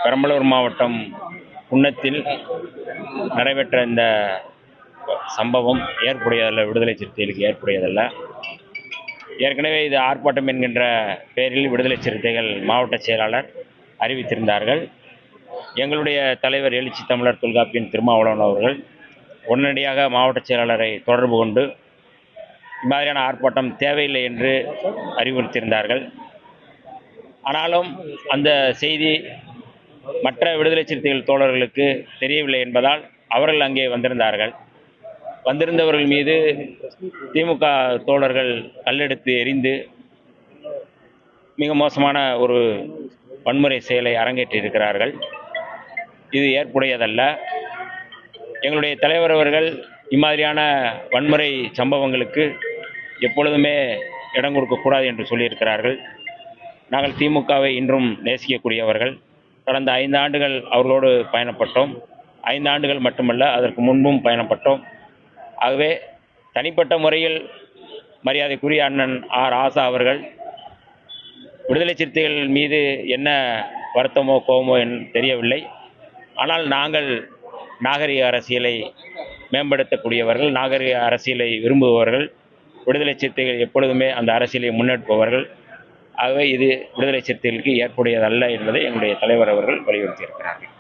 பெரம்பலூர் மாவட்டம் குன்னத்தில் நடைபெற்ற இந்த சம்பவம் ஏற்புடையதல்ல, விடுதலை சிறுத்தைகளுக்கு ஏற்புடையதல்ல. ஏற்கனவே இது ஆர்ப்பாட்டம் என்கின்ற பெயரில் விடுதலை சிறுத்தைகள் மாவட்ட செயலாளர் அறிவித்திருந்தார்கள். எங்களுடைய தலைவர் எழுச்சி தமிழர் தொல்காப்பியன் திருமாவளவன் அவர்கள் உடனடியாக மாவட்ட செயலாளரை தொடர்பு கொண்டு இம்மாதிரியான ஆர்ப்பாட்டம் தேவையில்லை என்று அறிவுறுத்தியிருந்தார்கள். ஆனாலும் அந்த செய்தி மற்ற விடுதலை சிறுத்தைகள் தோழர்களுக்கு தெரியவில்லை என்பதால் அவர்கள் அங்கே வந்திருந்தார்கள். வந்திருந்தவர்கள் மீது திமுக தோழர்கள் கல்லெடுத்து எறிந்து மிக மோசமான ஒரு வன்முறை செயலை அரங்கேற்றியிருக்கிறார்கள். இது ஏற்புடையதல்ல. எங்களுடைய தலைவர் அவர்கள் இம்மாதிரியான வன்முறை சம்பவங்களுக்கு எப்பொழுதுமே இடம் கொடுக்கக்கூடாது என்று சொல்லியிருக்கிறார்கள். நாங்கள் திமுகவை இன்றும் நேசிக்கக்கூடியவர்கள். கடந்த 5 ஆண்டுகள் அவர்களோடு பயணப்பட்டோம். 5 ஆண்டுகள் மட்டுமல்ல, அதற்கு முன்பும் பயணப்பட்டோம். ஆகவே தனிப்பட்ட முறையில் மரியாதைக்குரிய அண்ணன் ஆர். ஆசா அவர்கள் விடுதலை சிறுத்தைகள் மீது என்ன வருத்தமோ கோபமோ தெரியவில்லை. ஆனால் நாங்கள் நாகரிக அரசியலை மேம்படுத்தக்கூடியவர்கள், நாகரிக அரசியலை விரும்புபவர்கள். விடுதலை சிறுத்தைகள் எப்பொழுதுமே அந்த அரசியலை முன்னெடுப்பவர்கள். ஆகவே இது விடுதலை சிறுத்தைகளுக்கு ஏற்புடையதல்ல என்பதை எங்களுடைய தலைவர் அவர்கள் வலியுறுத்தியிருக்கிறார்கள்.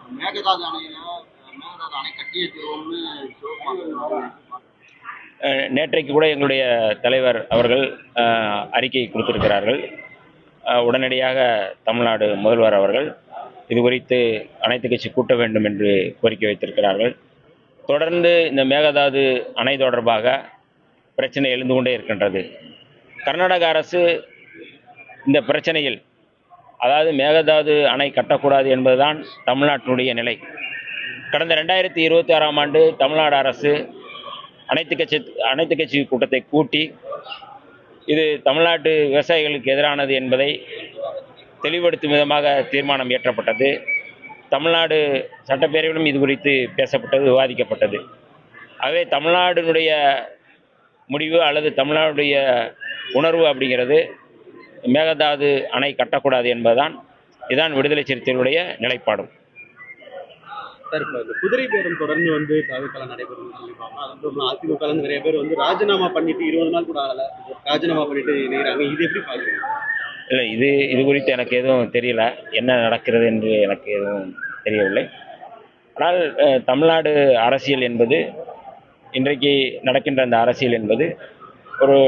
நேற்றைக்கு கூட எங்களுடைய தலைவர் அவர்கள் அறிக்கை கொடுத்திருக்கிறார்கள். உடனடியாக தமிழ்நாடு முதல்வர் அவர்கள் இது குறித்து அனைத்து கட்சி கூட்ட வேண்டும் என்று கோரிக்கை வைத்திருக்கிறார்கள். தொடர்ந்து இந்த மேகதாது அணை தொடர்பாக பிரச்சனை எழுந்து கொண்டே இருக்கின்றது. கர்நாடக அரசு இந்த பிரச்சனையில், அதாவது மேகதாது அணை கட்டக்கூடாது என்பதுதான் தமிழ்நாட்டினுடைய நிலை. கடந்த 2026ஆம் ஆண்டு தமிழ்நாடு அரசு அனைத்து கட்சி கூட்டத்தை கூட்டி இது தமிழ்நாட்டு விவசாயிகளுக்கு எதிரானது என்பதை தெளிவுபடுத்தும் விதமாக தீர்மானம் இயற்றப்பட்டது. தமிழ்நாடு சட்டப்பேரவையிலும் இது குறித்து பேசப்பட்டது, விவாதிக்கப்பட்டது. ஆகவே தமிழ்நாடுடைய முடிவு அல்லது தமிழ்நாடுடைய உணர்வு அப்படிங்கிறது மேகதாது அணை கட்டக்கூடாது என்பதுதான். இதுதான் விடுதலை சிறுத்தைகளுடைய நிலைப்பாடும். சார், இப்போ இந்த குதிரை பேரம் தொடர்ந்து தாவேக்கால நடைபெறும் சொல்லிப்பாங்க. அதுக்கப்புறம் அதிமுக நிறைய பேர் ராஜினாமா பண்ணிட்டு 20 நாள் கூட ஆகல, ராஜினாமா பண்ணிட்டு இணைகிறாங்க. இது எப்படி பாக்குறீங்க? இல்லை, இது குறித்து எனக்கு எதுவும் தெரியல. என்ன நடக்கிறது என்று எனக்கு எதுவும் தெரியவில்லை. ஆனால் தமிழ்நாடு அரசியல் என்பது, இன்றைக்கு நடக்கின்ற அந்த அரசியல் என்பது ஒரு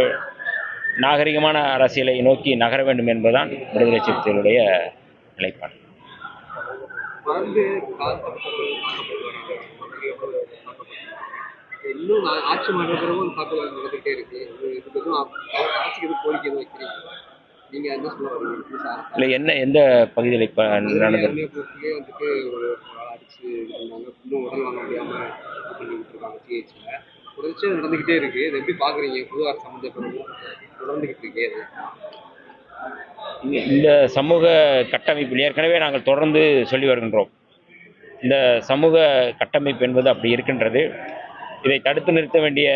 நாகரிகமான அரசியலை நோக்கி நகர வேண்டும் என்பதுதான் விடுதலை சிறுத்தைகளுடைய நிலைப்பாடு. இன்னும் ஆட்சி மாற்ற பிறகு தாக்குதல் நடந்துகிட்டே இருக்கு. அரசுக்கு எது கோரிக்கை எதுவும் வைக்கிறீங்க? நீங்க என்ன சொல்ல வரீங்க? இல்லை, எந்த பகுதியில் இப்போ நடந்தது? ஒரு அடிச்சு இருந்தாங்க, இன்னும் உடல் வாங்க முடியாம பண்ணிக்கிட்டு இருக்காங்க. சிஹெச்ல தொடர்ச்சியாக நடந்துகிட்டே இருக்கு. இதை எப்படி பாக்குறீங்க? புது அரசு அமைந்த பிறகு தொடர்ந்துகிட்டு இருக்கே. இந்த சமூக கட்டமைப்பில் ஏற்கனவே நாங்கள் தொடர்ந்து சொல்லி வருகின்றோம். இந்த சமூக கட்டமைப்பு என்பது அப்படி இருக்கின்றது. இதை தடுத்து நிறுத்த வேண்டிய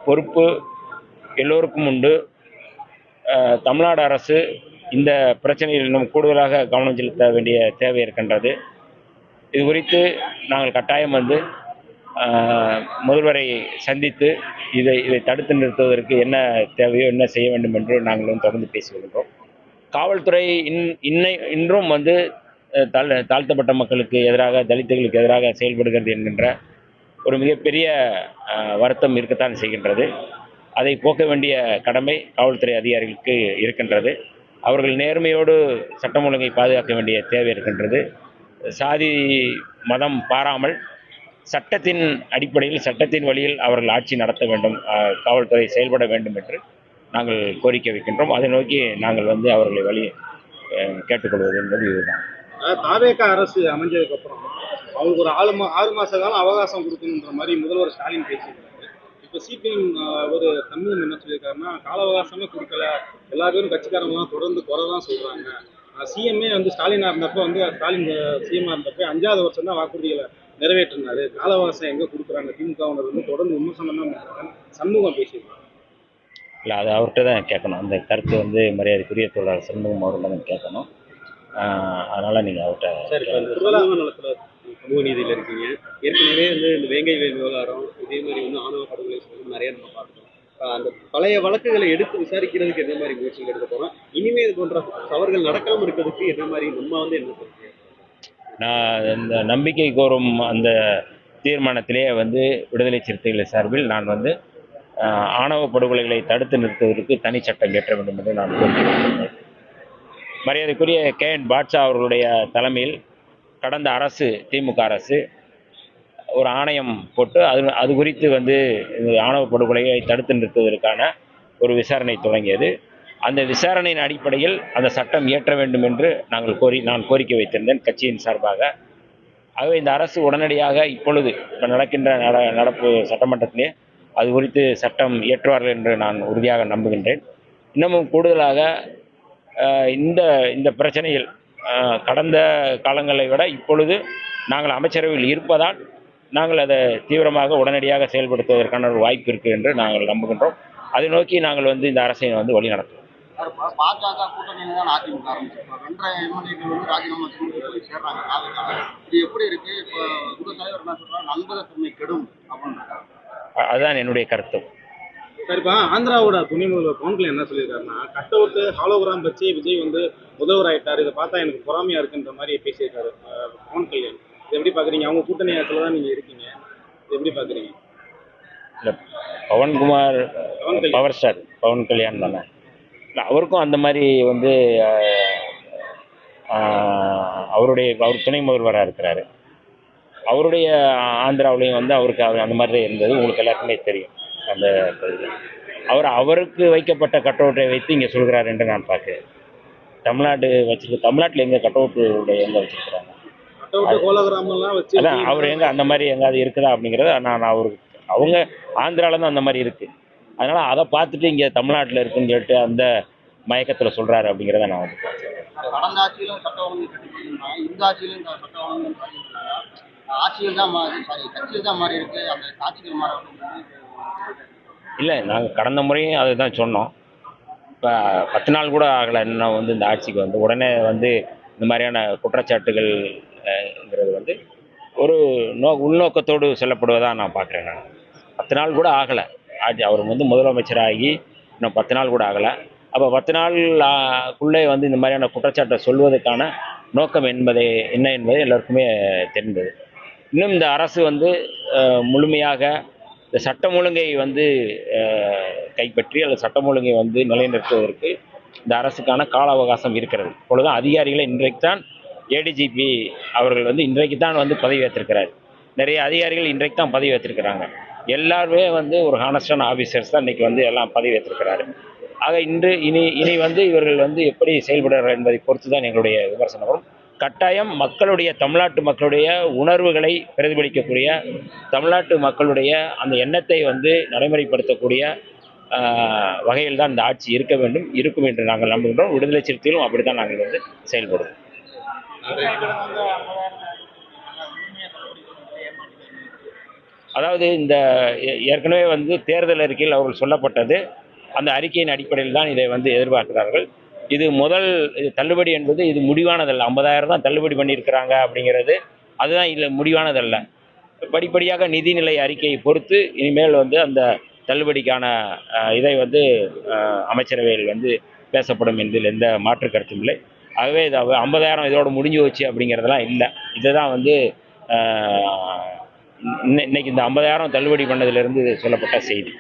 பொறுப்பு எல்லோருக்கும் உண்டு. தமிழ்நாடு அரசு இந்த பிரச்சனையில் இன்னும் கூடுதலாக கவனம் செலுத்த வேண்டிய தேவை இருக்கின்றது. இது குறித்து நாங்கள் கட்டாயம் முதல்வரை சந்தித்து இதை தடுத்து நிறுத்துவதற்கு என்ன தேவையோ, என்ன செய்ய வேண்டும் என்று நாங்கள் தொடர்ந்து பேசி வருகின்றோம். காவல்துறை இன்றும் தாழ்த்தப்பட்ட மக்களுக்கு எதிராக, தலித்துகளுக்கு எதிராக செயல்படுகிறது என்கின்ற ஒரு மிகப்பெரிய வருத்தம் இருக்கத்தான் செய்கின்றது. அதை போக்க வேண்டிய கடமை காவல்துறை அதிகாரிகளுக்கு இருக்கின்றது. அவர்கள் நேர்மையோடு சட்டம் ஒழுங்கை பாதுகாக்க வேண்டிய தேவை இருக்கின்றது. சாதி மதம் பாராமல் சட்டத்தின் அடிப்படையில், சட்டத்தின் வழியில் அவர்கள் ஆட்சி நடத்த வேண்டும், காவல்துறை செயல்பட வேண்டும் என்று நாங்கள் கோரிக்கை வைக்கின்றோம். அதை நோக்கி நாங்கள் அவர்களை கேட்டுக்கொள்வது என்பது இதுதான். தாவேகா அரசு அமைஞ்சதுக்கு அப்புறம் அவங்களுக்கு ஒரு 6 மாச காலம் அவகாசம் கொடுக்கணுன்ற மாதிரி முதல்வர் ஸ்டாலின் பேசியிருக்காரு. இப்போ சிபிஎம் ஒரு சண்முகம் என்ன சொல்லியிருக்காருன்னா, கால அவகாசமே கொடுக்கல, எல்லா பேரும் கட்சிக்காரங்களாம் தொடர்ந்து குறை தான் சொல்றாங்க. சிஎம்ஏ ஸ்டாலினா இருந்தப்போ ஸ்டாலின் சிஎம்ஆ இருந்தப்போ 5வது வருஷம் தான் வாக்குறுதிகளை நிறைவேற்றினாரு. கால அவகாசம் எங்க கொடுக்குறாங்க? திமுக தொடர்ந்து விமர்சனம் தான் பண்றாங்க. சண்முகம் பேசியிருக்காங்க. இல்லை, அது அவர்கிட்ட தான் கேட்கணும். அந்த கருத்து மரியாதைக்குரிய தோழர் சண்முகம் அவர்களிடம் கேட்கணும். அதனால் நீங்கள் அவர்கிட்ட சார் இப்போ இந்த சமூக நலத்துல சமூக நீதியில் இருக்கீங்க. ஏற்கனவே வந்து இந்த வேங்கை வேல் விவகாரம் இதே மாதிரி வந்து ஆணவ படுகொலை சம்பவம் நிறைய நம்ம பார்த்தோம். அந்த பழைய வழக்குகளை எடுத்து விசாரிக்கிறதுக்கு என்ன மாதிரி முயற்சிகள் எடுக்க போறோம், இனிமே இது போன்ற தவறுகள் நடக்காம இருக்கிறதுக்கு என்ன மாதிரி நம்ம வந்து என்ன சொல்றோம்? நான் இந்த நம்பிக்கை கோரும் அந்த தீர்மானத்திலே வந்து விடுதலை சிறுத்தைகள் சார்பில் நான் வந்து ஆணவ படுகொலைகளை தடுத்து நிறுத்துவதற்கு தனி சட்டம் இயற்ற வேண்டும் என்று நான் கோரியிருக்கிறேன். மரியாதைக்குரிய KN பாட்ஷா அவர்களுடைய தலைமையில் கடந்த அரசு, திமுக அரசு ஒரு ஆணையம் போட்டு அது குறித்து வந்து இந்த ஆணவ படுகொலையை தடுத்து நிறுத்துவதற்கான ஒரு விசாரணை தொடங்கியது. அந்த விசாரணையின் அடிப்படையில் அந்த சட்டம் இயற்ற வேண்டும் என்று நான் கோரிக்கை வைத்திருந்தேன் கட்சியின் சார்பாக. ஆகவே இந்த அரசு உடனடியாக இப்பொழுது இப்போ நடக்கின்ற நடப்பு சட்டமன்றத்திலே அது குறித்து சட்டம் இயற்றுவார்கள் என்று நான் உறுதியாக நம்புகின்றேன். இன்னமும் கூடுதலாக இந்த இந்த பிரச்சனையில் கடந்த காலங்களை விட இப்பொழுது நாங்கள் அமைச்சரவையில் இருப்பதால் நாங்கள் அதை தீவிரமாக உடனடியாக செயல்படுத்துவதற்கான ஒரு வாய்ப்பு இருக்குது என்று நாங்கள் நம்புகின்றோம். அதை நோக்கி நாங்கள் வந்து இந்த அரசை வந்து வழி நடத்துவோம். பாஜக கூட்டணியில தான் அதிமுக ஆரம்பிச்சிருக்கோம். 2 எம்எல்ஏக்கள் வந்து ராஜினாமா செஞ்சு போய் சேர்றாங்க நாளைக்காக. இது எப்படி இருக்கு? இப்போ உங்க தலைவர் என்ன சொல்றாங்க, நண்பகத்தன்மை கெடும் அப்படின்னு. அதுதான் என்னுடைய கருத்து. சரிப்பா, ஆந்திராவோட துணை முதல்வர் பவன் கல்யாண் என்ன சொல்லியிருக்காருன்னா, கட் அவுட்டு ஹாலோகிராம் வச்சு விஜய் வந்து முதல்வர் ஆயிட்டாரு, இதை பார்த்தா எனக்கு பொறாமையா இருக்குன்ற மாதிரி பேசியிருக்காரு பவன் கல்யாண். இது எப்படி பாக்குறீங்க? அவங்க கூட்டணி இடத்துல தான் நீங்க இருக்கீங்க, இது எப்படி பாக்குறீங்க? இல்லை, பவன்குமார் பவர் ஸ்டார் பவன் கல்யாண் தானே, இல்லை அவருக்கும் அந்த மாதிரி வந்து அவர் துணை முதல்வராக இருக்கிறாரு. அவருடைய ஆந்திராவிலையும் வந்து அவருக்கு அந்த மாதிரி இருந்தது, உங்களுக்கு எல்லாருக்குமே தெரியும். அந்த அவருக்கு வைக்கப்பட்ட கட் அவுட்டை வைத்து இங்கே சொல்கிறார் என்று நான் பார்க்கிறேன். தமிழ்நாட்டில் எங்கே கட் அவுட்டு எங்கே வச்சிருக்கிறாங்க? அதான் அவர் எங்கே அந்த மாதிரி எங்காவது இருக்குதா அப்படிங்கிறத அவங்க ஆந்திராவில் தான் அந்த மாதிரி இருக்குது. அதனால் அதை பார்த்துட்டு இங்கே தமிழ்நாட்டில் இருக்குன்னு சொல்லிட்டு அந்த மயக்கத்தில் சொல்கிறாரு அப்படிங்கிறத நான் வந்து கடந்த ஆட்சியிலும் சட்ட ஒழுங்கு கட்டுப்பட்டு இந்த ஆட்சியிலும் இந்த சட்ட ஒழுங்கு ஆட்சியில் தான் கட்சியில் தான் மாறி இருக்கு, அந்த ஆட்சிகள் மாற. இல்லை, நாங்கள் கடந்த முறையும் அதை தான் சொன்னோம். இப்போ 10 நாள் கூட ஆகலை இன்னும் வந்து இந்த ஆட்சிக்கு வந்து உடனே வந்து இந்த மாதிரியான குற்றச்சாட்டுகள்ங்கிறது வந்து ஒரு உள்நோக்கத்தோடு சொல்லப்படுவதாக நான் பார்க்குறேன். நான் 10 நாள் கூட ஆகலை அவர் வந்து முதலமைச்சராகி இன்னும் 10 நாள் கூட ஆகலை. அப்போ 10 நாளுக்குள்ளே வந்து இந்த மாதிரியான குற்றச்சாட்டை சொல்வதற்கான நோக்கம் என்ன என்பது எல்லாருக்குமே தெரிந்தது. இன்னும் இந்த அரசு வந்து முழுமையாக இந்த சட்டம் ஒழுங்கை வந்து கைப்பற்றி அல்லது சட்டம் ஒழுங்கை வந்து நிலைநிறுத்துவதற்கு இந்த அரசுக்கான கால அவகாசம் இருக்கிறது. இப்பொழுதுதான் அதிகாரிகளை இன்றைக்கு தான் ADGP அவர்கள் வந்து இன்றைக்கு தான் வந்து பதவி ஏற்றிருக்கிறார். நிறைய அதிகாரிகள் இன்றைக்கு தான் பதவி ஏற்றிருக்கிறாங்க. எல்லாருமே வந்து ஒரு ஹானஸ்டான ஆஃபீஸர்ஸ் தான் இன்றைக்கி வந்து எல்லாம் பதவி ஏற்றிருக்கிறாரு. ஆக இனி வந்து இவர்கள் வந்து எப்படி செயல்படுறார்கள் என்பதை பொறுத்து தான் எங்களுடைய விமர்சனம் வரும். கட்டாயம் தமிழ்நாட்டு மக்களுடைய உணர்வுகளை பிரதிபலிக்கக்கூடிய, தமிழ்நாட்டு மக்களுடைய அந்த எண்ணத்தை வந்து நடைமுறைப்படுத்தக்கூடிய வகையில் தான் இந்த ஆட்சி இருக்க வேண்டும், இருக்கும் என்று நாங்கள் நம்புகின்றோம். விடுதலை சிறுத்தைகளும் அப்படி தான் நாங்கள் வந்து செயல்படுவோம். அதாவது இந்த ஏற்கனவே வந்து தேர்தல் அறிக்கையில் அவர்கள் சொல்லப்பட்டது, அந்த அறிக்கையின் அடிப்படையில் தான் இதை வந்து எதிர்பார்க்கிறார்கள். இது தள்ளுபடி என்பது இது முடிவானதல்ல. 50,000 தான் தள்ளுபடி பண்ணியிருக்கிறாங்க அப்படிங்கிறது அதுதான் இல்லை, முடிவானதல்ல. படிப்படியாக நிதிநிலை அறிக்கையை பொறுத்து இனிமேல் வந்து அந்த தள்ளுபடிக்கான இதை வந்து அமைச்சரவையில் வந்து பேசப்படும் என்பதில் எந்த மாற்று கருத்தும் இல்லை. ஆகவே இது 50,000 இதோடு முடிஞ்சு வச்சு அப்படிங்கிறதெல்லாம் இல்லை. இதுதான் வந்து இன்னைக்கு இந்த 50,000 தள்ளுபடி பண்ணதிலிருந்து சொல்லப்பட்ட செய்தி.